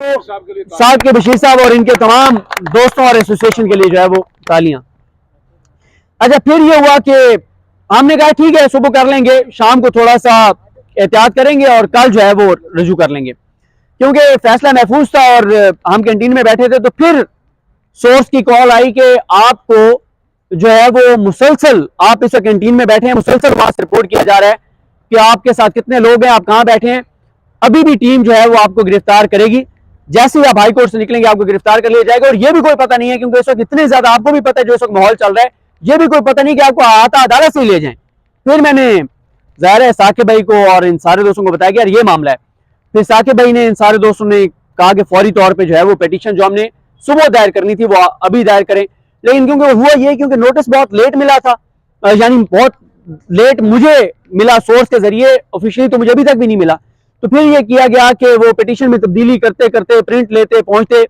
साहब के बशीर साहब और इनके तमाम दोस्तों और एसोसिएशन के लिए जो है वो तालियां। अच्छा, फिर ये हुआ कि हमने कहा ठीक है सुबह कर लेंगे, शाम को थोड़ा सा एहतियात करेंगे और कल जो है वो रजू कर लेंगे, क्योंकि फैसला महफूज था और हम कैंटीन में बैठे थे। तो फिर सोर्स की कॉल आई कि आपको जो है वो मुसलसल, आप इस कैंटीन में बैठे हैं, मुसलसल वहां से रिपोर्ट किया जा रहा है कि आपके साथ कितने लोग हैं, आप कहां बैठे हैं। अभी भी टीम जो है वो आपको गिरफ्तार करेगी, जैसे ही आप हाई कोर्ट से निकलेंगे आपको गिरफ्तार कर लिया जाएगा। और ये भी कोई पता नहीं है, क्योंकि इस वक्त इतने ज्यादा, आपको भी पता है जो इस वक्त माहौल चल रहा है, ये भी कोई पता नहीं कि आपको आता अदालत से ही ले जाएं। फिर मैंने ज़ाहिर है साकिब भाई को और इन सारे दोस्तों को बताया कि यार ये मामला है। फिर साकिब भाई ने, इन सारे दोस्तों ने कहा कि फौरी तौर पर जो है वो पिटीशन जो हमने सुबह दायर करनी थी वो अभी दायर करें। लेकिन क्योंकि हुआ ये, क्योंकि नोटिस बहुत लेट मिला था, यानी बहुत लेट मुझे मिला सोर्स के जरिए, ऑफिशियली तो मुझे अभी तक भी नहीं मिला। तो फिर ये किया गया कि वो पिटीशन में तब्दीली करते करते, प्रिंट लेते पहुंचते,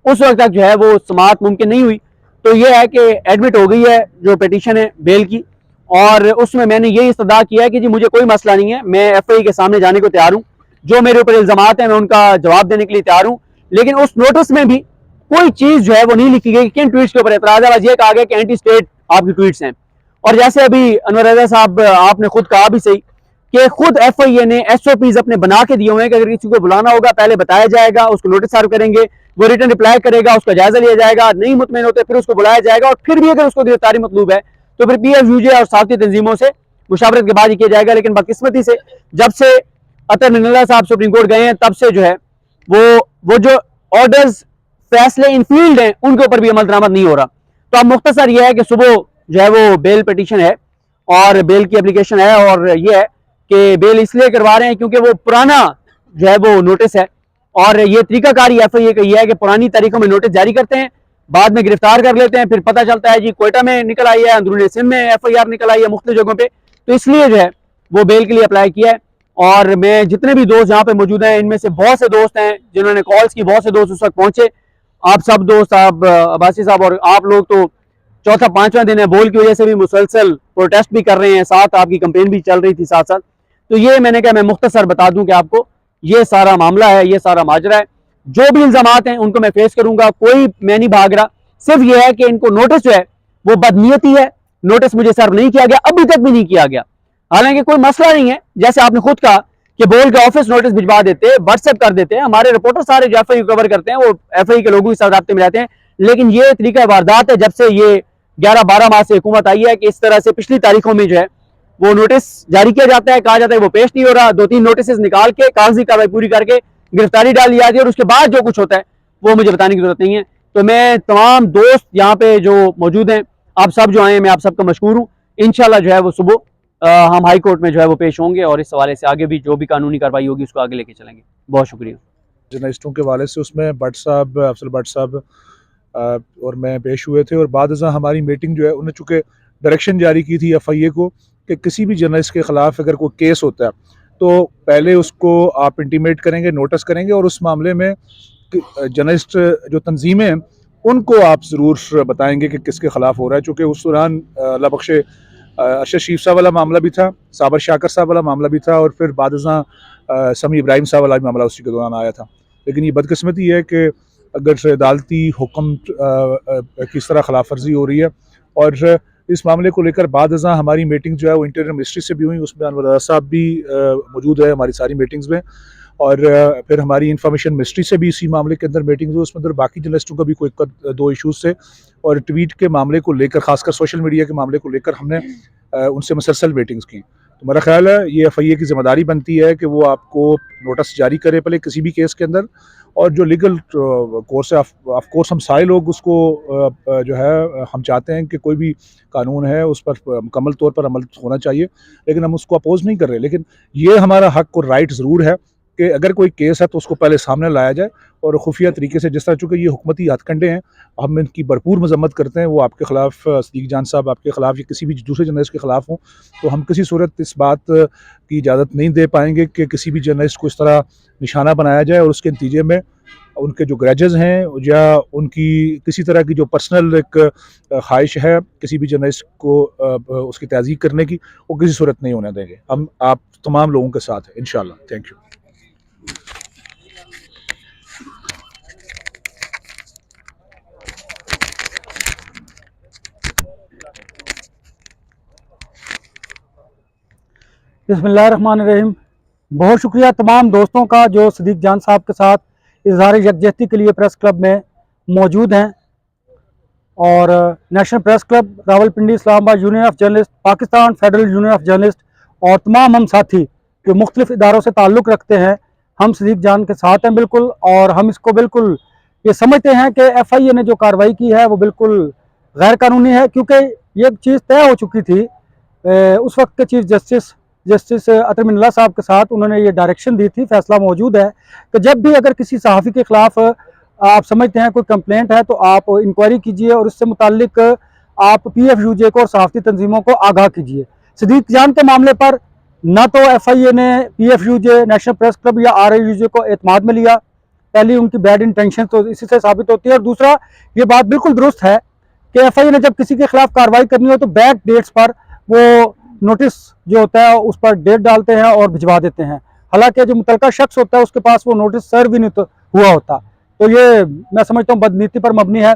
उस वक्त तक जो है वो समाअत मुमकिन नहीं हुई। तो ये है कि एडमिट हो गई है जो पिटीशन है बेल की, और उसमें मैंने ये इस्तदा किया है कि जी मुझे कोई मसला नहीं है, मैं FI के सामने जाने को तैयार हूँ, जो मेरे ऊपर इल्जामात हैं मैं उनका जवाब देने के लिए तैयार हूँ। लेकिन उस नोटिस में भी कोई चीज जो है वो नहीं लिखी गई किन ट्वीट्स के ऊपर एतराज है। बस ये कहा गया कि एंटी स्टेट आपकी ट्वीट्स हैं। और जैसे अभी अनवर रजा साहब आपने खुद कहा भी सही कि खुद FIA ने SOPs अपने बना के दिए हुए हैं कि अगर किसी को बुलाना होगा पहले बताया जाएगा, उसको नोटिस सर्व करेंगे, वो रिटर्न रिप्लाई करेगा, उसका जायजा लिया जाएगा, नहीं मुतमईन होते फिर उसको बुलाया जाएगा, और फिर भी अगर उसको गिरफ्तारी मतलूब है तो फिर PFUJ और साथी तंजीमों से मुशावरत के बाद ही किया जाएगा। लेकिन बदकिस्मती से जब से अतर मिनल्ला साहब सुप्रीम कोर्ट गए हैं तब से जो है वो जो ऑर्डर्स, फैसले इन फील्ड हैं, उनके ऊपर भी अमल दरामद नहीं हो रहा। तो अब मुख्तसर यह है कि सुबह जो है वो बेल पिटीशन है और बेल की एप्लीकेशन है, और ये है कि बेल इसलिए करवा रहे हैं क्योंकि वो पुराना जो है वो नोटिस है, और ये तरीकाकारी FIA का ये है कि पुरानी तारीखों में नोटिस जारी करते हैं, बाद में गिरफ्तार कर लेते हैं, फिर पता चलता है जी कोयटा में निकल आई है, अंदरूनी सिंध में FIR निकल आई है, मुख्तलिफ जगहों पे। तो इसलिए जो है वो बेल के लिए अप्लाई किया है। और मैं जितने भी दोस्त यहाँ पे मौजूद हैं, इनमें से बहुत से दोस्त हैं जिन्होंने कॉल्स की, बहुत से दोस्त उस वक्त पहुंचे, आप सब दोस्त, आप अब्बासी साहब और आप लोग तो चौथा पांचवा दिन है, बोल की वजह से भी मुसलसल प्रोटेस्ट भी कर रहे हैं, साथ आपकी कंपेन भी चल रही थी साथ साथ। तो ये मैंने कहा मैं मुख्तसर बता दूं कि आपको ये सारा मामला है, ये सारा माजरा है, जो भी इल्जामात हैं उनको मैं फेस करूंगा, कोई मैं नहीं भाग रहा। सिर्फ ये है कि इनको नोटिस जो है वो बदनीयती है, नोटिस मुझे सर्व नहीं किया गया, अभी तक भी नहीं किया गया। हालांकि कोई मसला नहीं है, जैसे आपने खुद कहा कि बोल के ऑफिस नोटिस भिजवा देते, व्हाट्सएप कर देते हैं, हमारे रिपोर्टर सारे जो FIA कवर करते हैं वो FIA के लोगों के साथ राब्ते में रहते हैं। लेकिन ये तरीका वारदात है जब से ये 11-12 माह से हुकूमत आई है कि इस तरह से पिछली तारीखों में जो है वो नोटिस जारी किया जाता है, कहा जाता है वो पेश नहीं हो रहा, 2-3 नोटिस निकाल के कागजी कार्रवाई पूरी करके गिरफ्तारी डाल दी जाती है, और उसके बाद जो कुछ होता है वो मुझे बताने की जरूरत नहीं है। तो मैं तमाम दोस्त यहाँ पे जो मौजूद हैं, आप सब जो आए हैं, मैं आप सबका मशकूर हूँ। इंशाल्लाह जो है वो सुबह हम हाई कोर्ट में जो है वो पेश होंगे, और इस हवाले से आगे भी जो भी कानूनी कार्रवाई होगी उसको आगे लेके चलेंगे। बहुत शुक्रिया। जर्नलिस्टों के हवाले से उसमें भट्ट साहब, अफजल भट्ट साहब और मैं पेश हुए थे, और बाद हमारी मीटिंग जो है उन्होंने चूँकि डायरेक्शन जारी की थी FIA को कि किसी भी जर्नलिस्ट के ख़िलाफ़ अगर कोई केस होता है तो पहले उसको आप इंटीमेट करेंगे, नोटिस करेंगे, और उस मामले में जर्नलिस्ट जो तंजीमें हैं उनको आप ज़रूर बताएंगे कि किसके ख़िलाफ़ हो रहा है। चूँकि उस दौरान अल्लाह बख्शे अरशद शरीफ साहब वाला मामला भी था, साबर शाकर साहब वाला मामला भी था, और फिर बाद समी इब्राहिम साहब वाला भी मामला उसी के दौरान आया था। लेकिन ये बदकिस्मती है कि अगर अदालती हुक्म किस तरह खिलाफ वर्जी हो रही है, और इस मामले को लेकर बाद हमारी मीटिंग जो है वो इंटीरियर मिनिस्ट्री से भी हुई, उसमें अनवर रजा साहब भी मौजूद है हमारी सारी मीटिंग्स में, और फिर हमारी इंफॉर्मेशन मिनिस्ट्री से भी इसी मामले के अंदर मीटिंग हुई, उसमें अंदर बाकी जर्नलिस्टों का भी कोई 2 इशूज़ थे, और ट्वीट के मामले को लेकर, खासकर सोशल मीडिया के मामले को लेकर हमने उनसे मुसलसल मीटिंग्स की। तो मेरा ख्याल है ये FIA की जिम्मेदारी बनती है कि वो आपको नोटिस जारी करे पहले किसी भी केस के अंदर, और जो लीगल कोर्स है ऑफ कोर्स हम सारे लोग उसको जो है हम चाहते हैं कि कोई भी कानून है उस पर मुकम्मल तौर पर अमल होना चाहिए, लेकिन हम उसको अपोज नहीं कर रहे। लेकिन ये हमारा हक और राइट ज़रूर है कि अगर कोई केस है तो उसको पहले सामने लाया जाए, और खुफिया तरीके से, जिस तरह चूँकि ये हुकूमती हथकंडे हैं, हम इनकी भरपूर मजम्मत करते हैं। वो आपके ख़िलाफ़, सदीक जान साहब आपके ख़िलाफ़ या किसी भी दूसरे जर्नलिस्ट के ख़िलाफ़ हों, तो हम किसी सूरत इस बात की इजाज़त नहीं दे पाएंगे कि किसी भी जर्नलिस्ट को इस तरह निशाना बनाया जाए, और उसके नतीजे में उनके जो ग्रजेस हैं या उनकी किसी तरह की जो पर्सनल एक ख्वाहिश है किसी भी जर्नलिस्ट को उसकी तज़ीक करने की, वो किसी सूरत नहीं होने देंगे। हम आप तमाम लोगों के साथ हैं इंशाअल्लाह। Thank you. बिस्मिल्लाहिर्रहमानिर्रहीम। बहुत शुक्रिया तमाम दोस्तों का जो सदीक जान साहब के साथ इजहार यकजहती के लिए प्रेस क्लब में मौजूद हैं। और national press club, Rawalpindi, Islamabad union of journalist, Pakistan federal union of journalist और तमाम हम साथी जो मुख्तलिफ इदारों से ताल्लुक़ रखते हैं, हम सदीक जान के साथ हैं बिल्कुल। और हम इसको बिल्कुल ये समझते हैं कि FIA ने जो कार्रवाई की है वो बिल्कुल गैर कानूनी है, क्योंकि ये चीज़ तय हो चुकी थी। उस वक्त के चीफ जस्टिस अतर मिनल्ला साहब के साथ उन्होंने ये डायरेक्शन दी थी, फैसला मौजूद है कि जब भी अगर किसी सहाफ़ी के ख़िलाफ़ आप समझते हैं कोई कंप्लेंट है तो आप इंक्वायरी कीजिए और इससे मुताल्लिक आप PFUJ को और सहाफ़ती तंजीमों को आगाह कीजिए। सदीक जान के मामले पर ना तो FIA ने PFUJ, नेशनल प्रेस क्लब या RIUJ को एतमाद में लिया। पहली उनकी बैड इंटेंशन तो इसी से साबित होती है, और दूसरा ये बात बिल्कुल दुरुस्त है कि FIA ने जब किसी के खिलाफ कार्रवाई करनी हो तो बैक डेट्स पर वो नोटिस जो होता है उस पर डेट डालते हैं और भिजवा देते हैं। हालांकि जो मुतलका शख्स होता है उसके पास वो नोटिस सर्व भी नहीं हुआ होता। तो ये मैं समझता हूँ बदनीति पर मबनी है।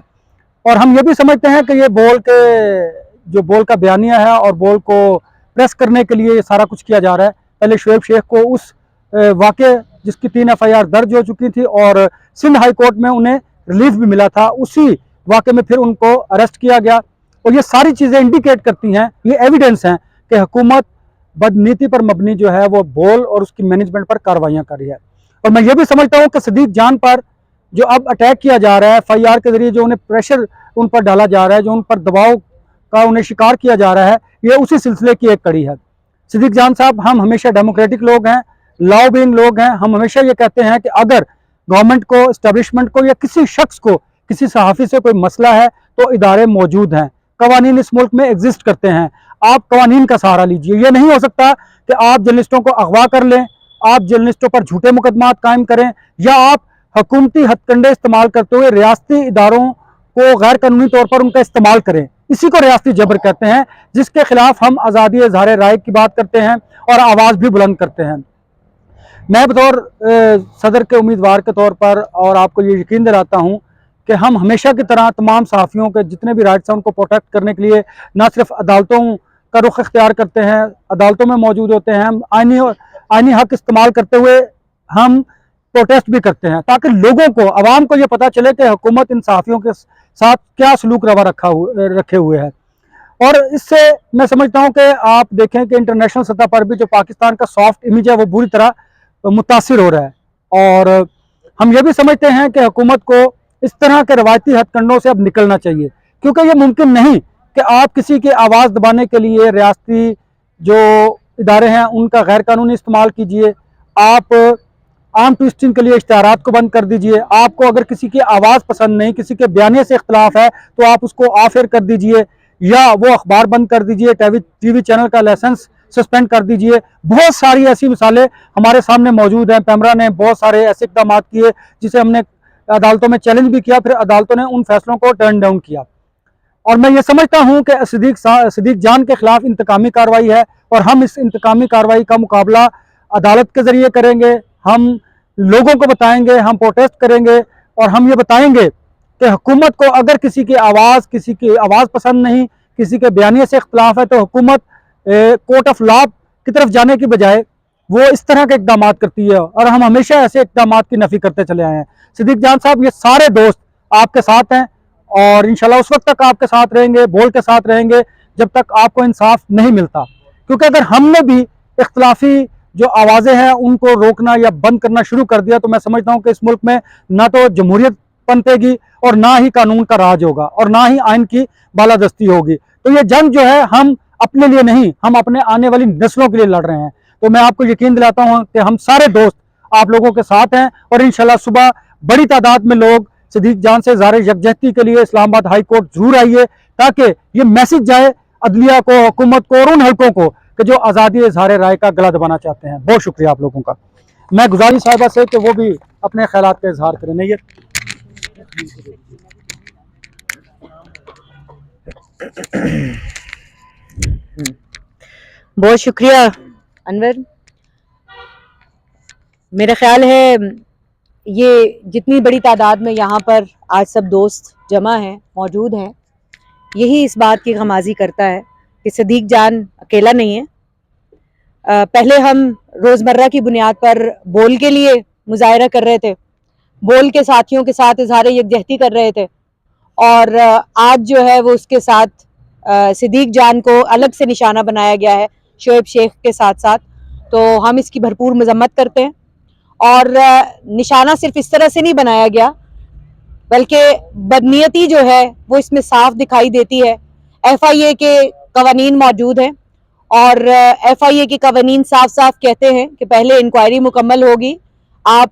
और हम ये भी समझते हैं कि ये बोल का बयानिया है और बोल को प्रेस करने के लिए ये सारा कुछ किया जा रहा है। पहले शुएब शेख को उस वाक़े जिसकी 3 FIR दर्ज हो चुकी थी और सिंध हाई कोर्ट में उन्हें रिलीफ भी मिला था, उसी वाक़े में फिर उनको अरेस्ट किया गया। और ये सारी चीज़ें इंडिकेट करती हैं, ये एविडेंस हैं कि हुकूमत बदनीति पर मबनी जो है वो बोल और उसकी मैनेजमेंट पर कार्रवाइयाँ कर रही है। और मैं ये भी समझता हूँ कि सदीक जान पर जो अब अटैक किया जा रहा है FIR के ज़रिए, जो उन्हें प्रेशर उन पर डाला जा रहा है, जो उन पर दबाव का उन्हें शिकार किया जा रहा है, ये उसी सिलसिले की एक कड़ी है। सदीक जान साहब, हम हमेशा डेमोक्रेटिक लोग हैं, लॉ बीइंग लोग हैं। हम हमेशा ये कहते हैं कि अगर गवर्नमेंट को, इस्टेब्लिशमेंट को या किसी शख्स को, किसी सहाफ़ी से कोई मसला है तो इदारे मौजूद हैं, कवानीन इस मुल्क में एग्जिस्ट करते हैं। आप कवानीन का सहारा लीजिए। ये नहीं हो सकता कि आप जर्नलिस्टों को अगवा कर लें, आप जर्नलिस्टों पर झूठे मुकदमात कायम करें, या आप हुकूमती हथकंडे इस्तेमाल करते हुए रियासती इदारों को गैर कानूनी तौर पर उनका इस्तेमाल करें। इसी को रियासती जबर कहते हैं, जिसके खिलाफ हम आज़ादी इज़हार राय की बात करते हैं और आवाज़ भी बुलंद करते हैं। मैं बतौर सदर के उम्मीदवार के तौर पर और आपको ये यकीन दिलाता हूँ कि हम हमेशा की तरह तमाम सहाफ़ियों के जितने भी राइट्स हैं उनको प्रोटेक्ट करने के लिए ना सिर्फ अदालतों का रुख इख्तियार करते हैं, अदालतों में मौजूद होते हैं, हम आइनी हक इस्तेमाल करते हुए हम प्रोटेस्ट भी करते हैं, ताकि लोगों को, आवाम को ये पता चले कि हुकूमत इन सहाफ़ियों के साथ क्या सलूक रवा रखे हुए है। और इससे मैं समझता हूँ कि आप देखें कि इंटरनेशनल सतह पर भी जो पाकिस्तान का सॉफ्ट इमेज है वो बुरी तरह मुतासिर हो रहा है। और हम ये भी समझते हैं कि हुकूमत को इस तरह के रवायती हथकंडों से अब निकलना चाहिए, क्योंकि ये मुमकिन नहीं कि आप किसी की आवाज़ दबाने के लिए रियासती जो इदारे हैं उनका गैर कानूनी इस्तेमाल कीजिए। आप आर्म ट्विस्टिंग के लिए इश्तिहारात को बंद कर दीजिए। आपको अगर किसी की आवाज़ पसंद नहीं, किसी के बयाने से इख्तलाफ है, तो आप उसको ऑफ एयर कर दीजिए, या वो अखबार बंद कर दीजिए, TV चैनल का लाइसेंस सस्पेंड कर दीजिए। बहुत सारी ऐसी मिसालें हमारे सामने मौजूद हैं। पैमरा ने बहुत सारे ऐसे इक़दाम किए जिसे हमने अदालतों में चैलेंज भी किया, फिर अदालतों ने उन फैसलों को टर्न डाउन किया। और मैं ये समझता हूँ कि सदीक जान के खिलाफ इंतकामी कार्रवाई है, और हम इस इंतकामी कार्रवाई का मुकाबला अदालत के ज़रिए करेंगे। हम लोगों को बताएंगे, हम प्रोटेस्ट करेंगे, और हम ये बताएंगे कि हुकूमत को अगर किसी की आवाज़ पसंद नहीं, किसी के बयानिए से इख्तलाफ है, तो हुकूमत कोर्ट ऑफ लॉ की तरफ जाने की बजाय वो इस तरह के इक़दाम करती है, और हम हमेशा ऐसे इक़दाम की नफ़ी करते चले आए हैं। सदीक जान साहब, ये सारे दोस्त आपके साथ हैं और इंशाल्लाह उस वक्त तक आपके साथ रहेंगे, बोल के साथ रहेंगे, जब तक आपको इंसाफ नहीं मिलता। क्योंकि अगर हमने भी इख्तलाफी जो आवाज़ें हैं उनको रोकना या बंद करना शुरू कर दिया, तो मैं समझता हूँ कि इस मुल्क में ना तो जमहूरियत पनपेगी, और ना ही कानून का राज होगा, और ना ही आइन की बालादस्ती होगी। तो ये जंग जो है हम अपने लिए नहीं, हम अपने आने वाली नस्लों के लिए लड़ रहे हैं। तो मैं आपको यकीन दिलाता हूँ कि हम सारे दोस्त आप लोगों के साथ हैं, और इंशाल्लाह सुबह बड़ी तादाद में लोग सदीक जान से इज़हार यकजहती के लिए इस्लामाबाद हाई कोर्ट जरूर आइए, ताकि ये मैसेज जाए अदलिया को, हुकूमत को और उन हल्कों को कि जो आज़ादी इज़हार राय का गला दबाना चाहते हैं। बहुत शुक्रिया आप लोगों का। मैं गुजारिश साहिबा से कि वो भी अपने ख्यालात का इजहार करें। नहीं, बहुत शुक्रिया अनवर। मेरा ख्याल है ये जितनी बड़ी तादाद में यहाँ पर आज सब दोस्त जमा हैं, मौजूद हैं, यही इस बात की गमाज़ी करता है कि सदीक जान अकेला नहीं है। पहले हम रोज़मर्रा की बुनियाद पर बोल के लिए मुजाहरा कर रहे थे, बोल के साथियों के साथ इजहार यकजहती कर रहे थे, और आज जो है वो उसके साथ सिद्दीक जान को अलग से निशाना बनाया गया है शोएब शेख के साथ साथ। तो हम इसकी भरपूर मजम्मत करते हैं, और निशाना सिर्फ इस तरह से नहीं बनाया गया बल्कि बदनीयती जो है वो इसमें साफ दिखाई देती है। FIA के कवानीन मौजूद हैं और FIA के कवानीन साफ साफ कहते हैं कि पहले इंक्वायरी मुकम्मल होगी, आप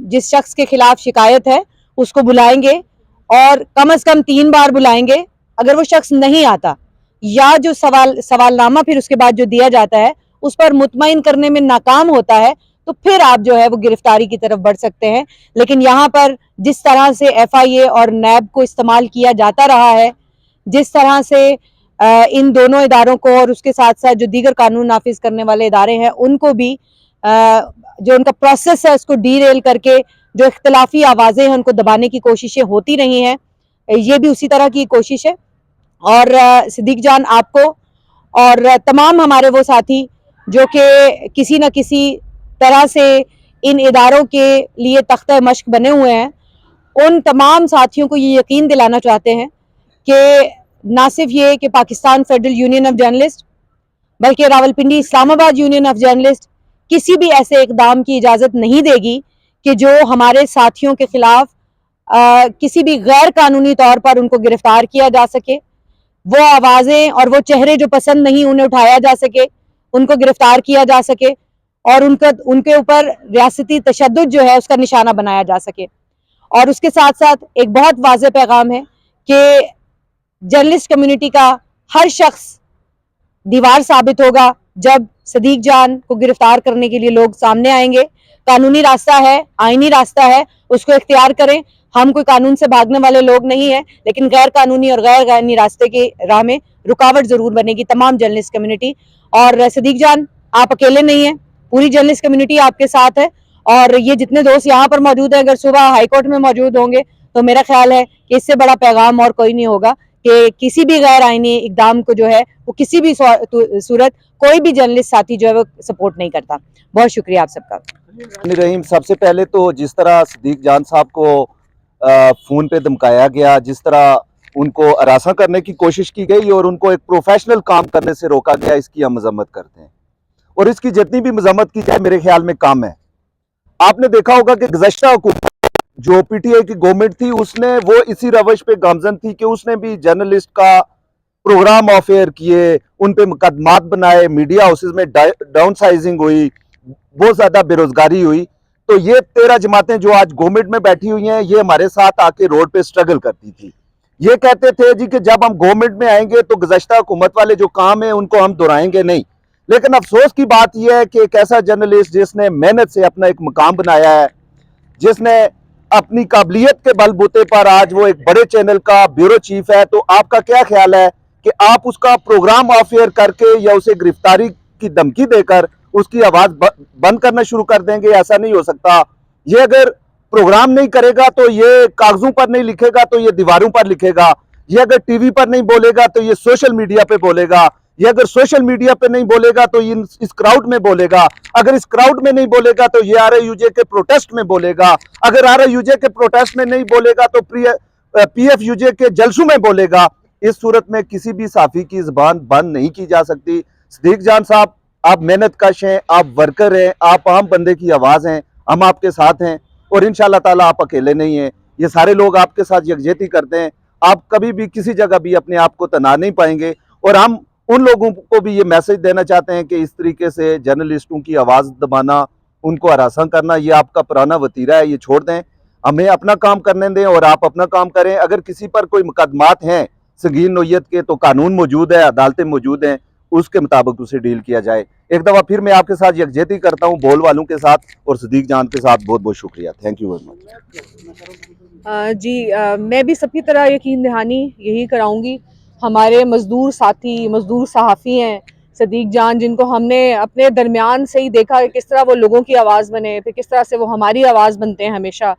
जिस शख्स के खिलाफ शिकायत है उसको बुलाएंगे और कम से कम 3 बार बुलाएंगे। अगर वो शख्स नहीं आता या जो सवालनामा फिर उसके बाद जो दिया जाता है उस पर मुतमईन करने में नाकाम होता है तो फिर आप जो है वो गिरफ्तारी की तरफ बढ़ सकते हैं। लेकिन यहाँ पर जिस तरह से FIA और NAB को इस्तेमाल किया जाता रहा है, जिस तरह से इन दोनों इदारों को और उसके साथ साथ जो दीगर कानून नाफिज करने वाले इदारे हैं उनको भी जो उनका प्रोसेस है उसको डीरेल करके जो इख्तलाफी आवाज़ें हैं उनको दबाने की कोशिशें होती रही हैं, ये भी उसी तरह की कोशिश है। और सिद्दीक जान आपको और तमाम हमारे वो साथी जो कि किसी न किसी तरह से इन इदारों के लिए तख्ता मश्क बने हुए हैं, उन तमाम साथियों को ये यकीन दिलाना चाहते हैं कि ना सिर्फ ये कि Pakistan federal union of journalist बल्कि Rawalpindi Islamabad union of journalist किसी भी ऐसे इकदाम की इजाज़त नहीं देगी कि जो हमारे साथियों के खिलाफ किसी भी गैर कानूनी तौर पर उनको गिरफ्तार किया जा सके, वो आवाज़ें और वो चेहरे जो पसंद नहीं उन्हें उठाया जा सके, उनको गिरफ्तार किया जा सके और उनके ऊपर रियासती तशद्दुद जो है उसका निशाना बनाया जा सके। और उसके साथ साथ एक बहुत वाज़ेह पैगाम है कि जर्नलिस्ट कम्युनिटी का हर शख्स दीवार साबित होगा जब सिद्दीक जान को गिरफ्तार करने के लिए लोग सामने आएंगे। कानूनी रास्ता है, आईनी रास्ता है, उसको इख्तियार करें। हम कोई कानून से भागने वाले लोग नहीं हैं, लेकिन गैर कानूनी और गैर कानूनी रास्ते की राह में रुकावट जरूर बनेगी तमाम जर्नलिस्ट कम्युनिटी। और सिद्दीक जान आप अकेले नहीं हैं, पूरी जर्नलिस्ट कम्युनिटी आपके साथ है। और ये जितने दोस्त यहाँ पर मौजूद हैं अगर सुबह हाईकोर्ट में मौजूद होंगे तो मेरा ख्याल है कि इससे बड़ा पैगाम और कोई नहीं होगा कि किसी भी गैर आईनी इकदाम को जो है वो किसी भी सूरत कोई भी जर्नलिस्ट साथी जो है वो सपोर्ट नहीं करता। बहुत शुक्रिया आप सबका। रहीम, सबसे पहले तो जिस तरह सिद्दीक जान साहब को फ़ोन पे धमकाया गया, जिस तरह उनको हरासा करने की कोशिश की गई और उनको एक प्रोफेशनल काम करने से रोका गया, इसकी हम मजम्मत करते हैं और इसकी जितनी भी मजम्मत की जाए मेरे ख्याल में कम है। आपने देखा होगा कि गुज़श्ता हुकूमत जो PTI की गवर्नमेंट थी उसने वो इसी रवश पे गामजन थी कि उसने भी जर्नलिस्ट का प्रोग्राम ऑफ एयर किए, उन पे मुकदमात बनाए, मीडिया हाउसेज में डाउन साइजिंग हुई, बहुत ज्यादा बेरोजगारी हुई। तो ये 13 जमातें जो आज गवर्नमेंट में बैठी हुई हैं ये हमारे साथ आके रोड पे स्ट्रगल करती थी। ये कहते थे जी कि जब हम गवर्नमेंट में आएंगे तो गुज़श्ता हुकूमत वाले जो काम है उनको हम दोहराएंगे नहीं। लेकिन अफसोस की बात यह है कि एक ऐसा जर्नलिस्ट जिसने मेहनत से अपना एक मुकाम बनाया है, जिसने अपनी काबिलियत के बलबूते पर आज वो एक बड़े चैनल का ब्यूरो चीफ है, तो आपका क्या ख्याल है कि आप उसका प्रोग्राम ऑफ एयर करके या उसे गिरफ्तारी की धमकी देकर उसकी आवाज बंद करना शुरू कर देंगे? ऐसा नहीं हो सकता। ये अगर प्रोग्राम नहीं करेगा तो ये कागजों पर नहीं लिखेगा तो ये दीवारों पर लिखेगा, ये अगर टीवी पर नहीं बोलेगा तो ये सोशल मीडिया पे बोलेगा, ये अगर सोशल मीडिया पे नहीं बोलेगा तो ये इस क्राउड में बोलेगा, अगर इस क्राउड में नहीं बोलेगा तो ये RIUJ के प्रोटेस्ट में बोलेगा, अगर RIUJ के प्रोटेस्ट में नहीं बोलेगा तो PFUJ के जलसों में बोलेगा। इस सूरत में किसी भी साफी की जुबान बंद नहीं की जा सकती। सिद्दीक जान साहब, आप मेहनत कश हैं, आप वर्कर हैं, आप आम बंदे की आवाज़ हैं, हम आपके साथ हैं और इंशाल्लाह ताला आप अकेले नहीं हैं। ये सारे लोग आपके साथ यकजहती करते हैं। आप कभी भी किसी जगह भी अपने आप को तना नहीं पाएंगे। और हम उन लोगों को भी ये मैसेज देना चाहते हैं कि इस तरीके से जर्नलिस्टों की आवाज़ दबाना, उनको हरासा करना, ये आपका पुराना वतीरा है, ये छोड़ दें, हमें अपना काम करने दें और आप अपना काम करें। अगर किसी पर कोई मुकदमात हैं संगीन नोयत के तो कानून मौजूद है, अदालतें मौजूद हैं, उसके मुताबिक उसे डील किया जाए। एक दफ़ा फिर मैं आपके साथ यकजहती करता हूँ बोल वालों के साथ और सिद्दीक जान के साथ बहुत बहुत शुक्रिया। Thank you very much. मैं भी सबकी तरह यकीन दहानी यही कराऊंगी। हमारे मजदूर साथी, मजदूर सहाफ़ी हैं सिद्दीक जान, जिनको हमने अपने दरमियान से ही देखा कि किस तरह वो लोगों की आवाज़ बने, फिर किस तरह से वो हमारी आवाज़ बनते हैं, हमेशा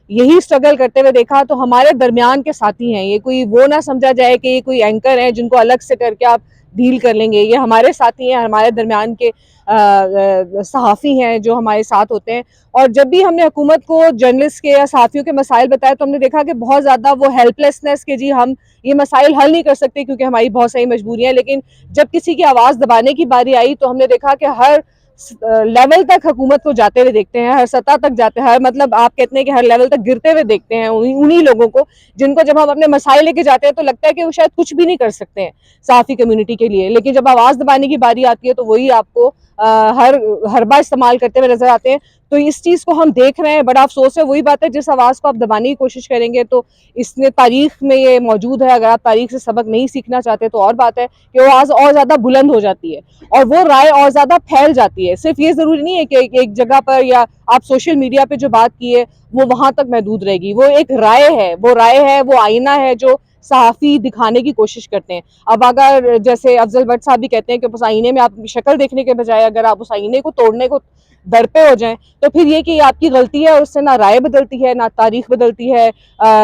यही स्ट्रगल करते हुए देखा। तो हमारे दरमियान के साथी हैं ये, कोई वो ना समझा जाए कि ये कोई एंकर हैं जिनको अलग से करके आप डील कर लेंगे। ये हमारे साथी हैं, हमारे दरमियान के सहाफ़ी हैं जो हमारे साथ होते हैं। और जब भी हमने हुकूमत को जर्नलिस्ट के या सहाफ़ियों के मसाइल बताए तो हमने देखा कि बहुत ज़्यादा वो हेल्पलेसनेस के जी हम ये मसाइल हल नहीं कर सकते क्योंकि हमारी बहुत सारी मजबूरियाँ हैं। लेकिन जब किसी की आवाज़ दबाने की बारी आई तो हमने देखा कि हर लेवल तक हुकूमत को जाते हुए देखते हैं, हर सतह तक जाते हैं, हर मतलब आप कहते हैं कि हर लेवल तक गिरते हुए देखते हैं उन्हीं लोगों को जिनको जब हम अपने मसाइल लेके जाते हैं तो लगता है कि वो शायद कुछ भी नहीं कर सकते हैं सहाफ़ी कम्युनिटी के लिए। लेकिन जब आवाज़ दबाने की बारी आती है तो वही आपको हर हरबा इस्तेमाल करते हुए नजर आते हैं। तो इस चीज़ को हम देख रहे हैं, बड़ा अफसोस है। वही बात है, जिस आवाज़ को आप दबाने की कोशिश करेंगे तो इसने तारीख में ये मौजूद है। अगर आप तारीख से सबक नहीं सीखना चाहते तो और बात है कि वो आवाज़ और ज़्यादा बुलंद हो जाती है और वो राय और ज़्यादा फैल जाती है। सिर्फ ये ज़रूरी नहीं है कि एक जगह पर या आप सोशल मीडिया पे जो बात की है वो वहां तक महदूद रहेगी। वो एक राय है, वो आईना है जो सहाफ़ी दिखाने की कोशिश करते हैं। अब अगर जैसे अफजल भट्ट साहब भी कहते हैं कि उस आईने में आप शक्ल देखने के बजाय अगर आप उस आईने को तोड़ने को दर पे हो जाएं तो फिर ये कि आपकी गलती है और उससे ना राय बदलती है, ना तारीख बदलती है,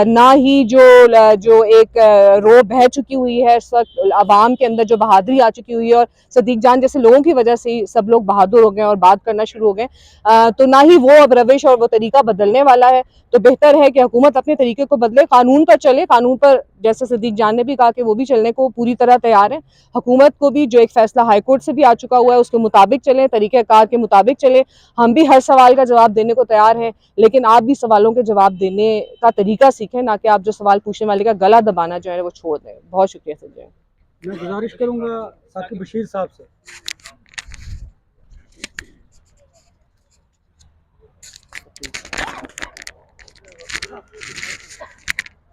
ना ही जो एक रो बह चुकी हुई है इस वक्त आवाम के अंदर, जो बहादुरी आ चुकी हुई है और सदीक जान जैसे लोगों की वजह से ही सब लोग बहादुर हो गए और बात करना शुरू हो गए, तो ना ही वो अब रविश और वो तरीका बदलने वाला है। तो बेहतर है कि हुकूमत अपने तरीके को बदले, कानून पर चले। कानून पर जैसे सदीक जान ने भी कहा कि वो भी चलने को पूरी तरह तैयार है। हुकूमत को भी जो एक फैसला हाईकोर्ट से भी आ चुका हुआ है उसके मुताबिक चले, तरीक़ेकार के मुताबिक चले। हम भी हर सवाल का जवाब देने को तैयार हैं, लेकिन आप भी सवालों के जवाब देने का तरीका सीखें, ना कि आप जो सवाल पूछने वाले का गला दबाना जो है वो छोड़ दें। बहुत शुक्रिया सर। मैं गुजारिश करूंगा साकिब बशीर साहब से।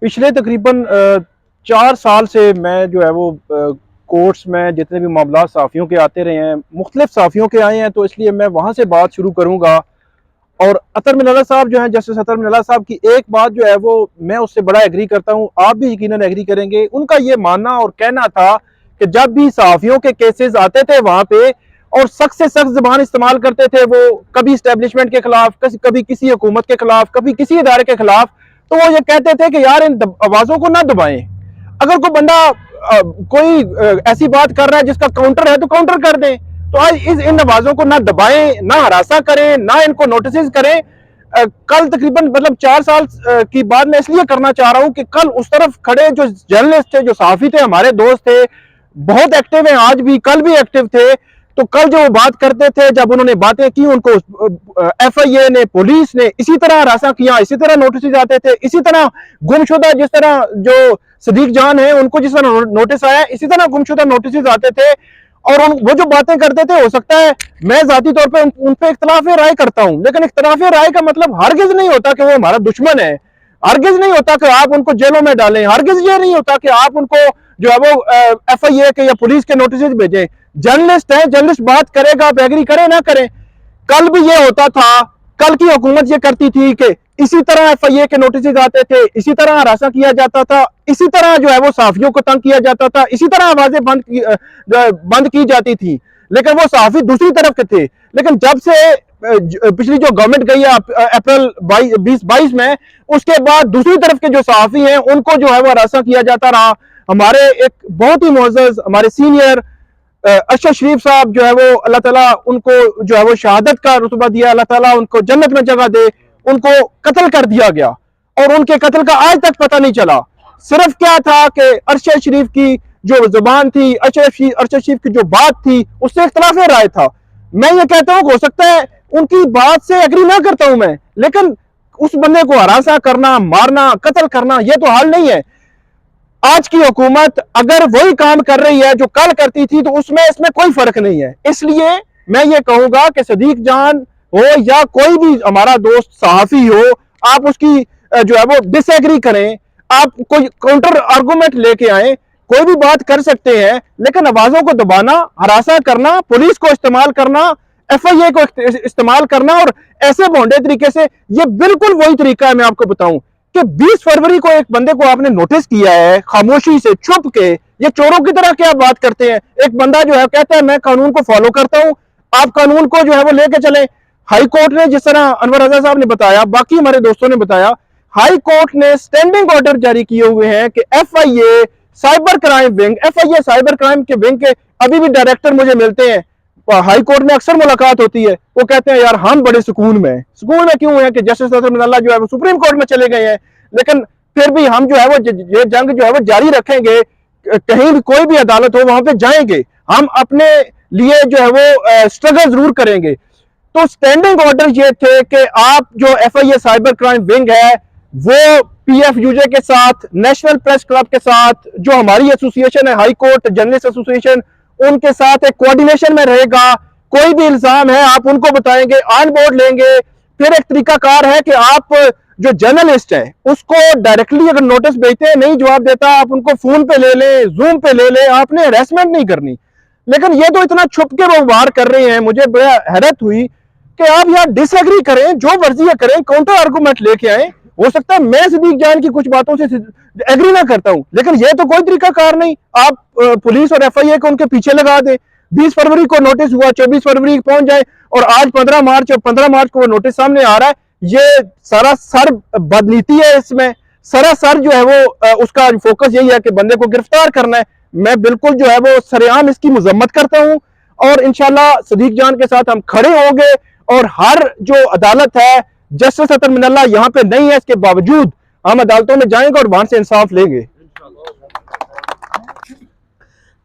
पिछले तकरीबन 4 साल से मैं जो है वो कोर्ट्स में जितने भी मामला सहाफ़ियों के आते रहे हैं, मुख्तलिफ सहाफ़ियों के आए हैं, तो इसलिए मैं वहाँ से बात शुरू करूँगा। और अतर मिनल्ला साहब जो हैं, जस्टिस अतर मिनल्ला साहब की एक बात जो है वो मैं उससे बड़ा एग्री करता हूँ, आप भी यकीनन एग्री करेंगे। उनका ये मानना और कहना था कि जब भी सहाफ़ियों के केसेस आते थे वहाँ पे और सख्त से सख्त ज़बान इस्तेमाल करते थे, वो कभी इस्टेब्लिशमेंट के खिलाफ, कभी किसी हुकूमत के खिलाफ, कभी किसी इदारे के खिलाफ, तो वो ये कहते थे कि यार इन आवाज़ों को ना दबाएं। अगर कोई बंदा कोई ऐसी बात कर रहा है जिसका काउंटर है तो काउंटर कर दें। तो आज इन आवाज़ों को ना दबाएं, ना हरासा करें, ना इनको नोटिस करें। कल तकरीबन मतलब 4 साल की बात मैं इसलिए करना चाह रहा हूं कि कल उस तरफ खड़े जो जर्नलिस्ट थे, जो सहाफ़ी थे, हमारे दोस्त थे, बहुत एक्टिव हैं, आज भी, कल भी एक्टिव थे। तो कल जो वो बात करते थे, जब उन्होंने बातें की, उनको FIA ने, पुलिस ने इसी तरह हरासा किया, इसी तरह नोटिस आते थे, इसी तरह गुमशुदा, जिस तरह जो सदीक जान है उनको जिस तरह नोटिस आया, इसी तरह गुमशुदा नोटिस आते थे। और वो जो बातें करते थे, हो सकता है मैं जाती तौर पे उन पे इख्तलाफ राय करता हूं, लेकिन इख्तलाफ राय का मतलब हरगिज नहीं होता कि वो हमारा दुश्मन है, हरगिज नहीं होता कि आप उनको जेलों में डालें, हरगिज ये नहीं होता कि आप उनको जो है वो FIA के या पुलिस के नोटिस भेजें। जर्नलिस्ट है, जर्नलिस्ट बात करेगा, आप एग्री करें ना करें। कल भी ये होता था, कल की हुकूमत ये करती थी कि इसी तरह FIA के नोटिस आते थे, इसी तरह हरासा किया जाता था, इसी तरह जो है वो सहाफ़ियों को तंग किया जाता था, इसी तरह आवाजें बंद की जाती थी, लेकिन वो सहाफ़ी दूसरी तरफ के थे। लेकिन जब से पिछली जो गवर्नमेंट गई है अप्रैल 2022 में, उसके बाद दूसरी तरफ के जो सहाफ़ी हैं उनको जो है वो हरासा किया जाता रहा। हमारे एक बहुत ही मुअज़्ज़ज़ हमारे सीनियर अरशद शरीफ साहब जो है वो, अल्लाह ताला उनको जो है वो शहादत का रुतबा दिया, अल्लाह ताला उनको जन्नत में जगह दे, उनको कत्ल कर दिया गया और उनके कत्ल का आज तक पता नहीं चला। सिर्फ क्या था कि अरशद शरीफ की जो जुबान थी, अरशद शरीफ की जो बात थी, उससे इख्तलाफ राय था। मैं ये कहता हूँ, हो सकता है उनकी बात से एग्री ना करता हूं मैं, लेकिन उस बंदे को हरासा करना, मारना, कत्ल करना, यह तो हाल नहीं है। आज की हुकूमत अगर वही काम कर रही है जो कल करती थी, तो इसमें कोई फर्क नहीं है। इसलिए मैं ये कहूंगा कि सदीक जान हो या कोई भी हमारा दोस्त सहाफ़ी हो, आप उसकी जो है वो डिसएग्री करें, आप कोई काउंटर आर्गुमेंट लेके आए, कोई भी बात कर सकते हैं, लेकिन आवाजों को दबाना, हरासा करना, पुलिस को इस्तेमाल करना, FIA को इस्तेमाल करना और ऐसे भोंडे तरीके से, ये बिल्कुल वही तरीका है। मैं आपको बताऊं कि 20 फरवरी को एक बंदे को आपने नोटिस किया है खामोशी से, छुप के, ये चोरों की तरह क्या बात करते हैं। एक बंदा जो है कहता है मैं कानून को फॉलो करता हूं, आप कानून को जो है वो लेके चले। हाई कोर्ट ने, जिस तरह अनवर रजा साहब ने बताया, बाकी हमारे दोस्तों ने बताया, हाई कोर्ट ने स्टैंडिंग ऑर्डर जारी किए हुए हैं कि FIA cyber crime wing, FIA cyber crime के विंग के अभी भी डायरेक्टर मुझे मिलते हैं, हाई कोर्ट में अक्सर मुलाकात होती है, वो कहते हैं यार हम बड़े सुकून में हैं। सुकून में क्यों है कि जस्टिस नजर मिनल्ला जो है वो सुप्रीम कोर्ट में चले गए हैं, लेकिन फिर भी हम जो है वो ये जंग जो है वो जारी रखेंगे। कहीं भी कोई भी अदालत हो वहां पे जाएंगे, हम अपने लिए जो है वो स्ट्रगल जरूर करेंगे। तो स्टैंडिंग ऑर्डर ये थे कि आप जो FIA साइबर क्राइम विंग है वो PFUJ के साथ, नेशनल प्रेस क्लब के साथ, जो हमारी एसोसिएशन है हाई कोर्ट जर्नलिस्ट एसोसिएशन, उनके साथ एक कोऑर्डिनेशन में रहेगा। कोई भी इल्जाम है आप उनको बताएंगे, ऑन बोर्ड लेंगे। फिर एक तरीकाकार है कि आप जो जर्नलिस्ट है उसको डायरेक्टली अगर नोटिस भेजते हैं, नहीं जवाब देता, आप उनको फोन पे ले लें, जूम पे ले लें, आपने हरेसमेंट नहीं करनी। लेकिन ये तो इतना छुप के वो वार कर रहे हैं, मुझे बड़ा हैरत हुई कि आप यहाँ डिसएग्री करें, जो मर्जी करें, काउंटर आर्गूमेंट लेके आए। हो सकता है मैं सिद्दीक जान की कुछ बातों से एग्री ना करता हूं, लेकिन ये तो कोई तरीका कार नहीं। आप पुलिस और FIA को उनके पीछे लगा दें। 20 फरवरी को नोटिस हुआ, 24 फरवरी पहुंच जाए और आज 15 मार्च और 15 मार्च को वो नोटिस सामने आ रहा है। ये सरासर बदनीति है, इसमें सरासर जो है वो उसका फोकस यही है कि बंदे को गिरफ्तार करना है। मैं बिल्कुल जो है वो सरेआम इसकी मजम्मत करता हूं और इंशाल्लाह सदीक जान के साथ हम खड़े होंगे और हर जो अदालत है, जस्टिस नजर मिनल्ला यहाँ पे नहीं है, इसके बावजूद हम अदालतों में जाएंगे और वहां से इंसाफ लेंगे।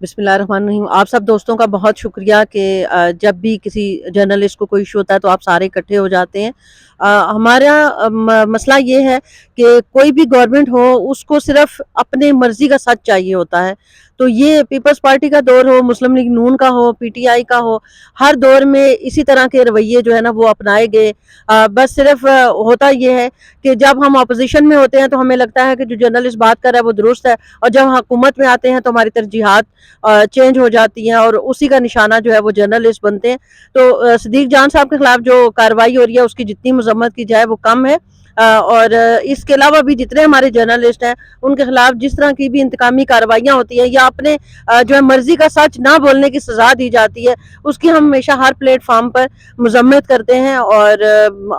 बिस्मिल्लाहिर्रहमानिर्रहीम। आप सब दोस्तों का बहुत शुक्रिया कि जब भी किसी जर्नलिस्ट को कोई इशू होता है तो आप सारे इकट्ठे हो जाते हैं। हमारा मसला ये है कि कोई भी गवर्नमेंट हो उसको सिर्फ अपने मर्जी का सच चाहिए होता है। तो ये पीपल्स पार्टी का दौर हो, मुस्लिम लीग नून का हो, PTI का हो, हर दौर में इसी तरह के रवैये जो है ना वो अपनाए गए। बस सिर्फ होता ये है कि जब हम अपोजिशन में होते हैं तो हमें लगता है कि जो जर्नलिस्ट बात कर रहा है वो दुरुस्त है, और जब हुकूमत में आते हैं तो हमारी तरजीहात चेंज हो जाती हैं और उसी का निशाना जो है वो जर्नलिस्ट बनते हैं। तो सदीक जान साहब के खिलाफ जो कार्रवाई हो रही है उसकी जितनी मजम्मत की जाए वो कम है। और इसके अलावा भी जितने हमारे जर्नलिस्ट हैं उनके खिलाफ जिस तरह की भी इंतकामी कार्रवाइयाँ होती हैं या अपने जो है मर्जी का सच ना बोलने की सजा दी जाती है, उसकी हम हमेशा हर प्लेटफॉर्म पर मजम्मत करते हैं और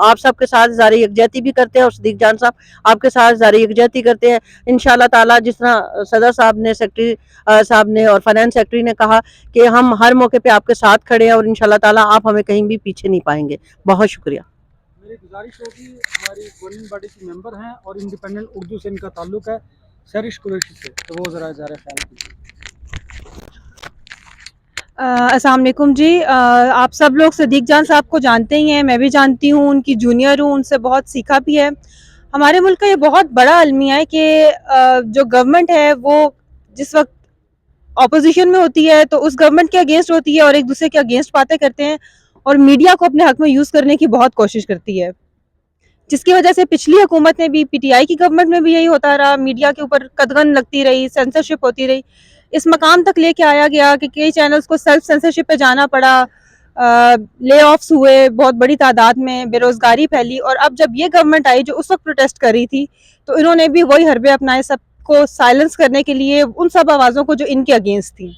आप सबके साथ इज़हार यकजहती भी करते हैं और सदीक जान साहब आपके साथ इज़हार यकजहती करते हैं। इंशाल्लाह ताला जिस तरह सदर साहब ने, सेक्रेटरी साहब ने और फाइनेंस सेक्रेटरी ने कहा कि हम हर मौके पर आपके साथ खड़े हैं और इंशाल्लाह ताला आप हमें कहीं भी पीछे नहीं पाएंगे। बहुत शुक्रिया। मेरी गुजारिश होगी, हमारी गवर्निंग बॉडी के मेंबर हैं और इंडिपेंडेंट उर्दू से इनका ताल्लुक है, सरिश कुरैशी से, तो वो ज़रा ख्याल कीजिए। अस्सलाम वालेकुम जी। आप सब लोग सदीक जान साहब को जानते ही हैं, मैं भी जानती हूँ, उनकी जूनियर हूँ, उनसे बहुत सीखा भी है। हमारे मुल्क का ये बहुत बड़ा अलमिया है कि जो गवर्नमेंट है वो जिस वक्त अपोजिशन में होती है तो उस गवर्नमेंट के अगेंस्ट होती है और एक दूसरे के अगेंस्ट बातें करते हैं और मीडिया को अपने हक में यूज़ करने की बहुत कोशिश करती है, जिसकी वजह से पिछली हुकूमत में भी, PTI की गवर्नमेंट में भी यही होता रहा। मीडिया के ऊपर कदगन लगती रही, सेंसरशिप होती रही, इस मकाम तक लेके आया गया कि कई चैनल्स को सेल्फ सेंसरशिप पे जाना पड़ा, ले ऑफ्स हुए बहुत बड़ी तादाद में, बेरोज़गारी फैली। और अब जब ये गवर्नमेंट आई जो उस वक्त प्रोटेस्ट कर रही थी तो इन्होंने भी वही हरबे अपनाए सबको साइलेंस करने के लिए, उन सब आवाज़ों को जो इनके अगेंस्ट थी।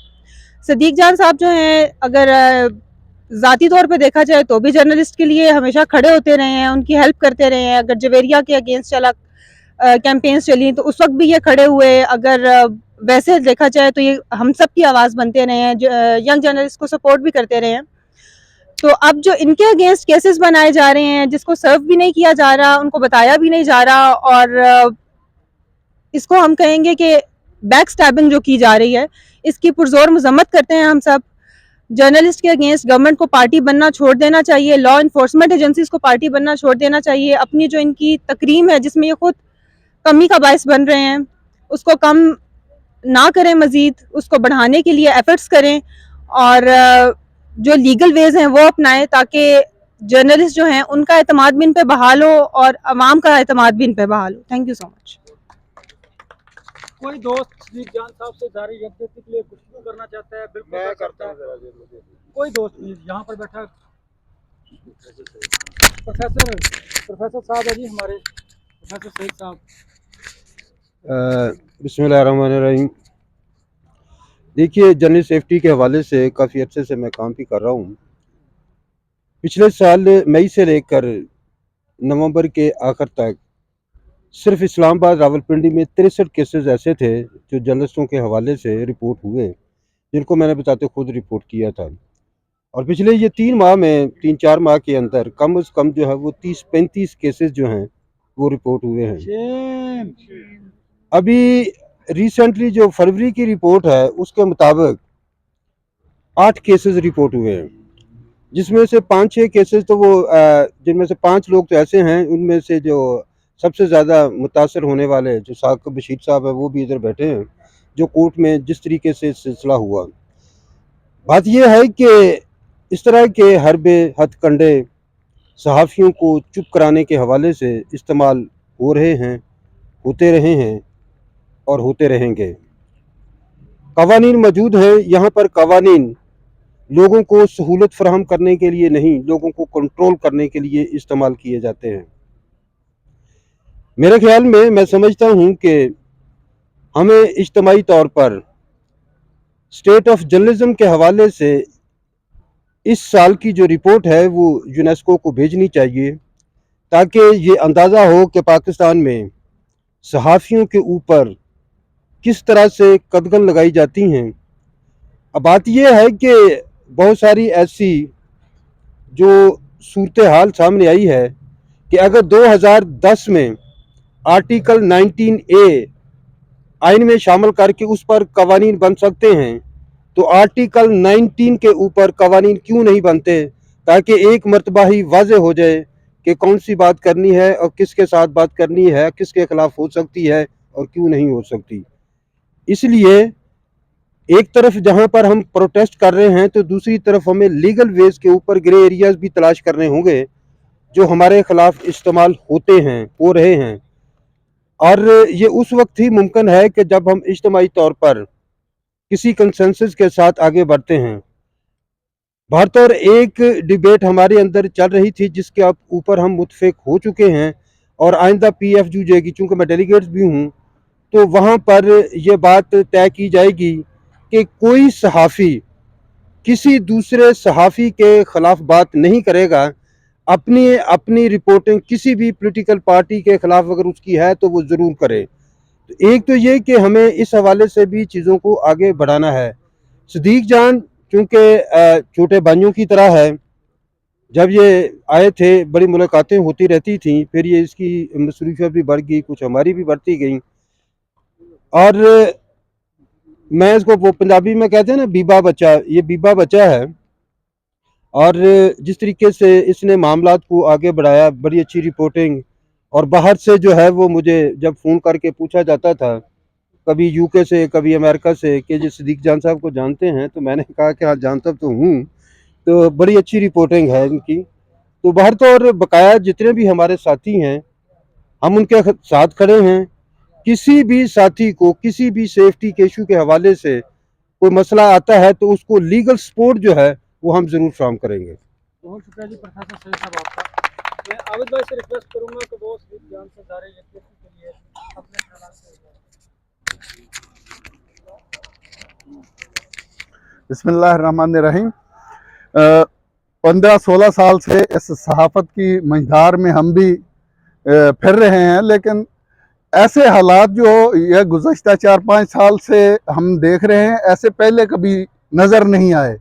सदीक जान साहब जो हैं, अगर ज़ाती तौर पे देखा जाए तो भी जर्नलिस्ट के लिए हमेशा खड़े होते रहे हैं, उनकी हेल्प करते रहे हैं। अगर जवेरिया के अगेंस्ट कैंपेन्स चली तो उस वक्त भी ये खड़े हुए। अगर वैसे देखा जाए तो ये हम सब की आवाज़ बनते रहे हैं, यंग जर्नलिस्ट को सपोर्ट भी करते रहे हैं। तो अब जो इनके अगेंस्ट केसेस बनाए जा रहे हैं जिसको सर्व भी नहीं किया जा रहा, उनको बताया भी नहीं जा रहा, और इसको हम कहेंगे कि बैक स्टैबिंग जो की जा रही है, इसकी पुरजोर मजम्मत करते हैं हम सब। जर्नलिस्ट के अगेंस्ट गवर्नमेंट को पार्टी बनना छोड़ देना चाहिए, लॉ इन्फोर्समेंट एजेंसीज को पार्टी बनना छोड़ देना चाहिए। अपनी जो इनकी तकरीम है जिसमें ये खुद कमी का बायस बन रहे हैं उसको कम ना करें, मज़ीद उसको बढ़ाने के लिए एफर्ट्स करें और जो लीगल वेज हैं वो अपनाएं ताकि जर्नलिस्ट जो हैं उनका एतमाद भी इन पे बहाल हो और अवाम का एतमाद भी इन पे बहाल हो। Thank you so much. कोई दोस्त सदीक जान साहब से इज़हार यकजहती के लिए गुफ्तगू करना चाहता है? बिल्कुल मैं करता हूं। कोई दोस्त प्लीज, यहाँ पर बैठा प्रोफेसर साहब है जी, हमारे प्रोफेसर सईद साहब। बिस्मिल्लाहिर्रहमानिर्रहीम। देखिए, जनरल सेफ्टी के हवाले से काफ़ी अच्छे से मैं काम भी कर रहा हूँ। पिछले साल मई से लेकर नवंबर के आखिर तक सिर्फ इस्लामाबाद रावलपिंडी में 63 केसेस ऐसे थे जो जर्नलिस्टों के हवाले से रिपोर्ट हुए, जिनको मैंने बताते खुद रिपोर्ट किया था। और पिछले ये 3-4 माह के अंदर कम से कम जो है वो 30-35 केसेस जो हैं वो रिपोर्ट हुए हैं। अभी रिसेंटली जो फरवरी की रिपोर्ट है उसके मुताबिक 8 केसेस रिपोर्ट हुए हैं, जिसमें से 5-6 केसेस तो वो जिनमें से 5 लोग तो ऐसे हैं, उनमें से जो सबसे ज़्यादा मुतासर होने वाले जो साकिब बशीर साहब है वो भी इधर बैठे हैं, जो कोर्ट में जिस तरीके से सिलसिला हुआ। बात यह है कि इस तरह के हरबे हथकंडे सहाफ़ियों को चुप कराने के हवाले से इस्तेमाल हो रहे हैं, होते रहे हैं और होते रहेंगे। कवानीन मौजूद हैं, यहाँ पर कवानीन लोगों को सहूलत फराहम करने के लिए नहीं, लोगों को कंट्रोल करने के लिए इस्तेमाल किए जाते हैं। मेरे ख्याल में मैं समझता हूँ कि हमें इज्तिमाई तौर पर स्टेट ऑफ जर्नलिज्म के हवाले से इस साल की जो रिपोर्ट है वो यूनेस्को को भेजनी चाहिए, ताकि ये अंदाज़ा हो कि पाकिस्तान में सहाफ़ियों के ऊपर किस तरह से कदगन लगाई जाती हैं। अब बात यह है कि बहुत सारी ऐसी जो सूरत हाल सामने आई है कि अगर 2010 में आर्टिकल 19A आइन में शामिल करके उस पर कवानीन बन सकते हैं, तो आर्टिकल 19 के ऊपर कवानीन क्यों नहीं बनते, ताकि एक मरतबा ही वाज़े हो जाए कि कौन सी बात करनी है और किसके साथ बात करनी है, किसके खिलाफ हो सकती है और क्यों नहीं हो सकती। इसलिए एक तरफ जहां पर हम प्रोटेस्ट कर रहे हैं तो दूसरी तरफ हमें लीगल वेज के ऊपर ग्रे एरियाज भी तलाश करने होंगे जो हमारे खिलाफ इस्तेमाल होते हैं, हो रहे हैं। और ये उस वक्त ही मुमकिन है कि जब हम इज्तिमाई तौर पर किसी कंसेंसस के साथ आगे बढ़ते हैं। भारत और एक डिबेट हमारे अंदर चल रही थी जिसके ऊपर हम मुतफिक हो चुके हैं और आइंदा PFU जाएगी, चूँकि मैं डेलीगेट्स भी हूँ, तो वहाँ पर यह बात तय की जाएगी कि कोई सहाफ़ी किसी दूसरे सहाफ़ी के ख़िलाफ़ बात नहीं करेगा। अपनी रिपोर्टिंग किसी भी पॉलिटिकल पार्टी के ख़िलाफ़ अगर उसकी है तो वो ज़रूर करे। तो एक तो ये कि हमें इस हवाले से भी चीज़ों को आगे बढ़ाना है। सदीक जान चूँकि छोटे भाइयों की तरह है, जब ये आए थे बड़ी मुलाकातें होती रहती थीं, फिर ये इसकी मसरूफियत भी बढ़ गई, कुछ हमारी भी बढ़ती गई। और मैं इसको वो पंजाबी में कहते हैं ना बीबा बच्चा, ये बीबा बच्चा है। और जिस तरीके से इसने मामलात को आगे बढ़ाया, बड़ी अच्छी रिपोर्टिंग। और बाहर से जो है वो मुझे जब फ़ोन करके पूछा जाता था, कभी UK से कभी अमेरिका से, कि जो सदीक जान साहब को जानते हैं, तो मैंने कहा कि हाँ जानता तो हूँ। तो बड़ी अच्छी रिपोर्टिंग है इनकी। तो बाहर तो और बकाया जितने भी हमारे साथी हैं हम उनके साथ खड़े हैं। किसी भी साथी को किसी भी सेफ्टी के इशू के हवाले से कोई मसला आता है तो उसको लीगल सपोर्ट जो है वो हम ज़रूर फ्राहम करेंगे। बहुत शुक्रिया जी प्रोफेसर सईद साहब आपका। मैं आबिद भाई से रिक्वेस्ट करूंगा कि वो सदीक जान से दारे यकीन के लिए अपने ख्यालात से। बिस्मिल्लाहिर्रहमानिर्रहीम। 15-16 साल से इस सहाफ़त की मंझधार में हम भी फिर रहे हैं, लेकिन ऐसे हालात जो यह गुज़श्ता 4-5 साल से हम देख रहे हैं, ऐसे पहले कभी नज़र नहीं आए।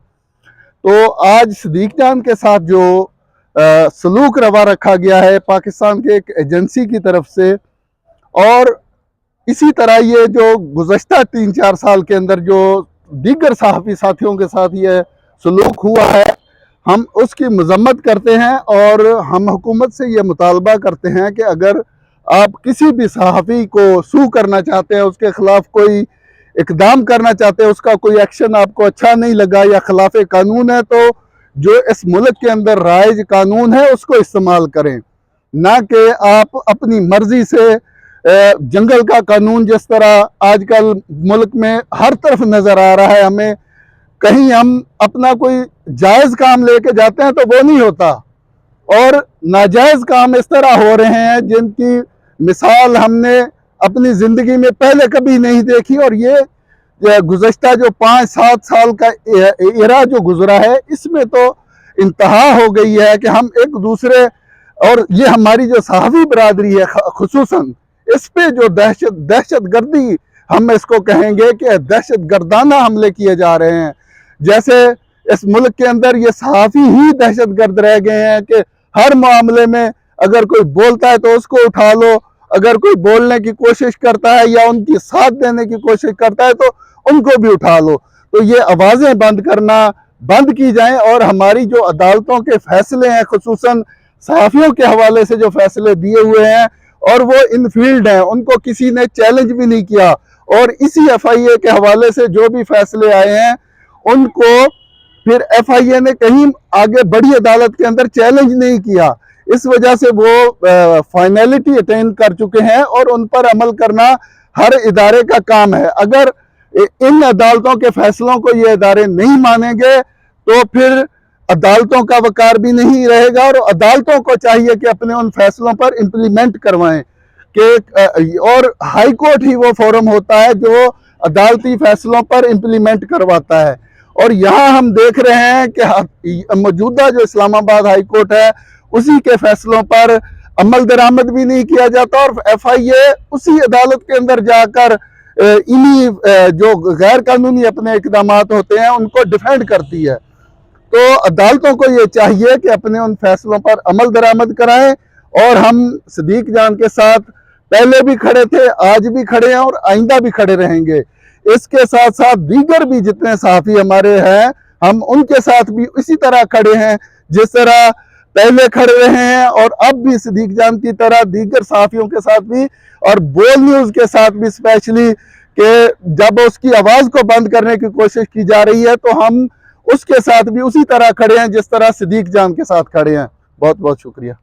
तो आज सदीक जान के साथ जो सलूक रवा रखा गया है पाकिस्तान के एक एजेंसी की तरफ से, और इसी तरह ये जो गुज़श्ता 3-4 साल के अंदर जो दीगर सहाफ़ी साथियों के साथ ये सलूक हुआ है, हम उसकी मज़म्मत करते हैं। और हम हुकूमत से ये मुतालबा करते हैं कि अगर आप किसी भी सहाफ़ी को सू करना चाहते हैं, उसके ख़िलाफ़ कोई इक़दाम करना चाहते हैं, उसका कोई एक्शन आपको अच्छा नहीं लगा या खिलाफ कानून है, तो जो इस मुल्क के अंदर राइज कानून है उसको इस्तेमाल करें, ना कि आप अपनी मर्ज़ी से जंगल का कानून जिस तरह आजकल मुल्क में हर तरफ नज़र आ रहा है। हमें कहीं हम अपना कोई जायज़ काम लेके जाते हैं तो वो नहीं होता, और नाजायज़ काम इस तरह हो रहे हैं जिनकी मिसाल हमने अपनी ज़िंदगी में पहले कभी नहीं देखी। और ये गुज़श्ता जो 5-7 साल का एरा जो गुज़रा है, इसमें तो इंतहा हो गई है कि हम एक दूसरे, और ये हमारी जो सहाफ़ी बरादरी है खुसूसन, इस पे जो दहशत गर्दी हम इसको कहेंगे कि दहशत गर्दाना हमले किए जा रहे हैं। जैसे इस मुल्क के अंदर ये सहाफ़ी ही दहशत गर्द रह गए हैं कि हर मामले में अगर कोई बोलता है तो उसको उठा लो, अगर कोई बोलने की कोशिश करता है या उनकी साथ देने की कोशिश करता है तो उनको भी उठा लो। तो ये आवाज़ें बंद करना बंद की जाएं और हमारी जो अदालतों के फैसले हैं, खुसूसन सहाफ़ियों के हवाले से जो फैसले दिए हुए हैं और वो इन फील्ड हैं, उनको किसी ने चैलेंज भी नहीं किया, और इसी FIA के हवाले से जो भी फैसले आए हैं उनको फिर FIA ने कहीं आगे बड़ी अदालत के अंदर चैलेंज नहीं किया। इस वजह से वो फाइनलिटी अटेन कर चुके हैं और उन पर अमल करना हर इदारे का काम है। अगर इन अदालतों के फैसलों को ये इदारे नहीं मानेंगे तो फिर अदालतों का वकार भी नहीं रहेगा, और अदालतों को चाहिए कि अपने उन फैसलों पर इम्प्लीमेंट करवाएं कि और हाई कोर्ट ही वो फोरम होता है जो अदालती फैसलों पर इम्प्लीमेंट करवाता है। और यहाँ हम देख रहे हैं कि मौजूदा जो इस्लामाबाद हाई कोर्ट है उसी के फैसलों पर अमल दरामद भी नहीं किया जाता, और FIA उसी अदालत के अंदर जाकर इन्हीं जो गैर कानूनी अपने इकदाम होते हैं उनको डिफेंड करती है। तो अदालतों को ये चाहिए कि अपने उन फैसलों पर अमल दरामद कराएं, और हम सदीक जान के साथ पहले भी खड़े थे, आज भी खड़े हैं और आइंदा भी खड़े रहेंगे। इसके साथ साथ दीगर भी जितने सहाफ़ी हमारे हैं हम उनके साथ भी इसी तरह खड़े हैं जिस तरह पहले खड़े रहे हैं, और अब भी सदीक जान की तरह दीगर सहाफ़ियों के साथ भी और बोल न्यूज़ के साथ भी स्पेशली कि जब उसकी आवाज़ को बंद करने की कोशिश की जा रही है तो हम उसके साथ भी उसी तरह खड़े हैं जिस तरह सदीक जान के साथ खड़े हैं। बहुत बहुत शुक्रिया।